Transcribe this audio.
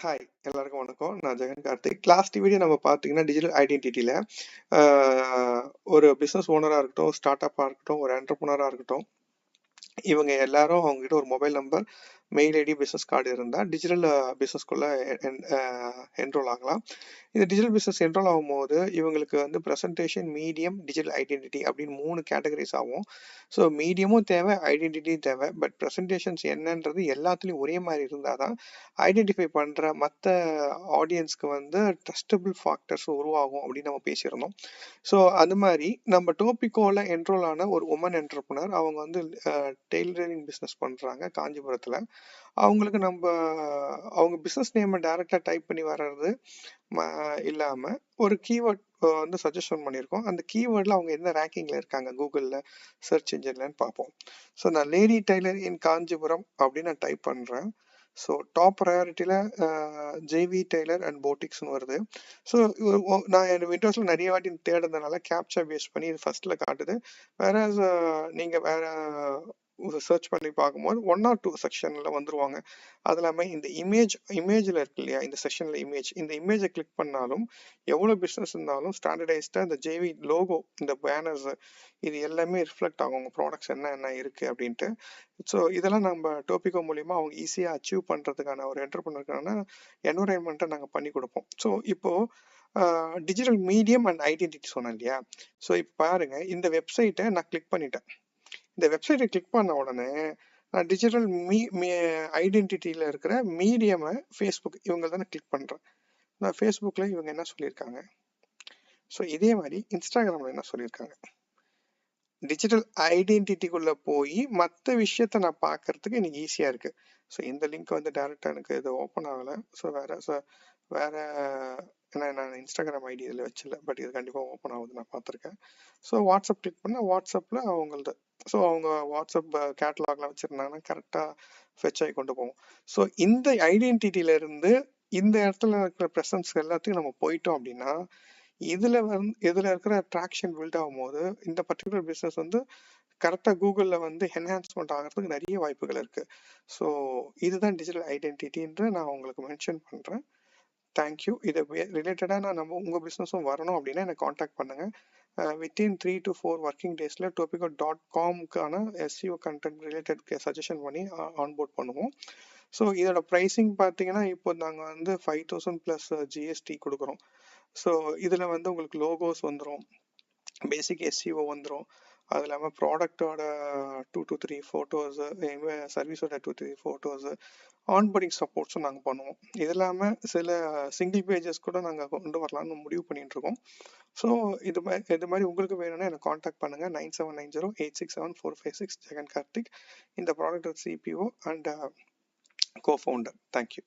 Hi எல்லாருக்கும் வணக்கம். நான் ஜெகன் கார்த்திக். லாஸ்ட் வீடியோ நம்ம பார்த்தீங்கன்னா டிஜிட்டல் ஐடென்டிட்டியில் ஒரு பிஸ்னஸ் ஓனராக இருக்கட்டும், ஸ்டார்ட் அப்பாக இருக்கட்டும், ஒரு என்டர்பிரனராக இருக்கட்டும், இவங்க எல்லாரும் அவங்ககிட்ட ஒரு mobile number, mail ID, business card இருந்தால் டிஜிட்டல் பிஸ்னஸ்குள்ளே என்ரோல் ஆகலாம். இந்த டிஜிட்டல் பிஸ்னஸ் என்ரோல் ஆகும்போது இவங்களுக்கு வந்து ப்ரெசன்டேஷன், மீடியம், டிஜிட்டல் ஐடென்டிட்டி அப்படின்னு 3 கேட்டகரிஸ் ஆகும். ஸோ மீடியமும் தேவை, ஐடென்டிட்டியும் தேவை. பட் ப்ரெசன்டேஷன்ஸ் என்னன்றது எல்லாத்துலேயும் ஒரே மாதிரி இருந்தால் தான் ஐடென்டிஃபை பண்ணுற மற்ற ஆடியன்ஸ்க்கு வந்து ட்ரஸ்டபிள் ஃபேக்டர்ஸ் உருவாகும் அப்படின்னு நம்ம பேசியிருந்தோம். ஸோ அது மாதிரி நம்ம டோபிகோவில் என்ரோல் ஆன ஒரு உமன் என்டர்பிரனர், அவங்க வந்து டெய்லரிங் பிஸ்னஸ் பண்ணுறாங்க காஞ்சிபுரத்தில். அவங்களுக்கு அவங்க பிஸ்னஸ் நேமை டைரெக்டாக டைப் பண்ணி வர்றது இல்லாமல் ஒரு கீவேர்ட் வந்து சஜஷன் பண்ணியிருக்கோம். அந்த கீவேர்டில் அவங்க என்ன ரேங்கிங்கில் இருக்காங்க கூகுளில் சர்ச் இன்ஜின்லன்னு பார்ப்போம். ஸோ நான் லேடி டெய்லர் இன் காஞ்சிபுரம் அப்படின்னு நான் டைப் பண்ணுறேன். ஸோ டாப் ப்ரையாரிட்டியில் ஜேவி டெய்லர் அண்ட் போட்டிக்ஸ்னு வருது. ஸோ நான் என் விண்டோஸில் நிறைய வாட்டி தேடுறதுனால கேப்சா பேஸ் பண்ணி இது ஃபர்ஸ்ட்டில் காட்டுது. வேற நீங்கள் வேற சர்ச் பண்ணி பார்க்கும்போது 1 or 2 செக்ஷனில் வந்துருவாங்க. அது இல்லாமல் இந்த இமேஜில் இருக்கு இல்லையா, இந்த செக்ஷனில் இந்த இமேஜை கிளிக் பண்ணாலும் எவ்வளோ பிஸ்னஸ் இருந்தாலும் ஸ்டாண்டர்டைஸ்டாக இந்த ஜேவி லோகோ, இந்த பேனர்ஸ், இது எல்லாமே ரிஃப்ளெக்ட் ஆகும் உங்கள் ப்ராடக்ட்ஸ் என்ன இருக்குது அப்படின்ட்டு. ஸோ இதெல்லாம் நம்ம டோபிகோ மூலிமா அவங்க ஈஸியாக அச்சீவ் பண்ணுறதுக்கான ஒரு என்டர்பிரனருக்கான என்வரன்மெண்ட்டை நாங்கள் பண்ணி கொடுப்போம். ஸோ இப்போது டிஜிட்டல் மீடியம் அண்ட் ஐடென்டிட்டி சொன்னேன் இல்லையா. ஸோ இப்போ பாருங்கள், இந்த வெப்சைட்டை நான் கிளிக் பண்ணிட்டேன். இந்த வெப்சைட்டை கிளிக் பண்ண உடனே நான் டிஜிட்டல் ஐடென்டிட்டியில் இருக்கிற மீடியமை ஃபேஸ்புக் இவங்க தானே கிளிக் பண்ணுறேன். நான் ஃபேஸ்புக்கில் இவங்க என்ன சொல்லியிருக்காங்க, ஸோ இதே மாதிரி இன்ஸ்டாகிராமில் என்ன சொல்லியிருக்காங்க. டிஜிட்டல் ஐடென்டிட்டிக்குள்ளே போய் மற்ற விஷயத்த நான் பார்க்கறதுக்கு எனக்கு ஈஸியாக இருக்குது. ஸோ இந்த லிங்க் வந்து டேரெக்டாக எனக்கு இது ஓப்பன் ஆகலை. ஸோ வேறு ஏன்னா நான் இன்ஸ்டாகிராம் ஐடி இதில் வச்சில்ல, பட் இது கண்டிப்பாக ஓப்பன் ஆகுது, நான் பார்த்துருக்கேன். ஸோ வாட்ஸ்அப் கிளிக் பண்ணால் வாட்ஸ்அப்பில் அவங்களது, ஸோ அவங்க வாட்ஸ்அப் கேட்டலாக்லாம் வச்சுருந்தாங்கன்னா கரெக்டாக ஃபெச் ஆகி கொண்டு போவோம். ஸோ இந்த ஐடென்டிட்டியிலேருந்து இந்த இடத்துல இருக்கிற ப்ரெசன்ஸ் எல்லாத்தையும் நம்ம போயிட்டோம் அப்படின்னா இதில் இருக்கிற ட்ராக்ஷன் பில்ட் ஆகும்போது இந்த பர்டிகுலர் பிஸ்னஸ் வந்து கரெக்டாக கூகுளில் வந்து என்ஹான்ஸ்மெண்ட் ஆகிறதுக்கு நிறைய வாய்ப்புகள் இருக்குது. ஸோ இதுதான் டிஜிட்டல் ஐடென்டிட்டின்ற நான் உங்களுக்கு மென்ஷன் பண்ணுறேன். தேங்க்யூ. இதை ரிலேட்டடாக உங்கள் பிஸ்னஸும் வரணும் அப்படின்னா என்னை காண்டாக்ட் பண்ணுங்கள். வித்தின் 3 to 4 ஒர்க்கிங் டேஸில் topico.comக்கான SEO கண்டென்ட் ரிலேட்டட் சஜஷன் பண்ணி ஆன்போர்ட் பண்ணுவோம். ஸோ இதோட ப்ரைஸிங் பார்த்தீங்கன்னா இப்போ நாங்கள் வந்து 5,000 + GST கொடுக்குறோம். ஸோ இதில் வந்து உங்களுக்கு லோகோஸ் வந்துடும், பேசிக் SEO வந்துடும், அது இல்லாமல் ப்ராடக்டோட 2 to 3 ஃபோட்டோஸு, சர்வீஸோட 2 to 3 ஃபோட்டோஸு, ஆன்போர்டிங் சப்போர்ட்ஸும் நாங்கள் பண்ணுவோம். இது இல்லாமல் சில சிங்கிள் பேஜஸ் கூட நாங்கள் கொண்டு வரலாம்னு முடிவு பண்ணிட்டுருக்கோம். ஸோ இது மாதிரி உங்களுக்கு வேணும்னா எனக்கு காண்டாக்ட் பண்ணுங்கள். 9790867456 ஜெகன் கார்த்திக். இந்த product CPO and co-founder. Thank you.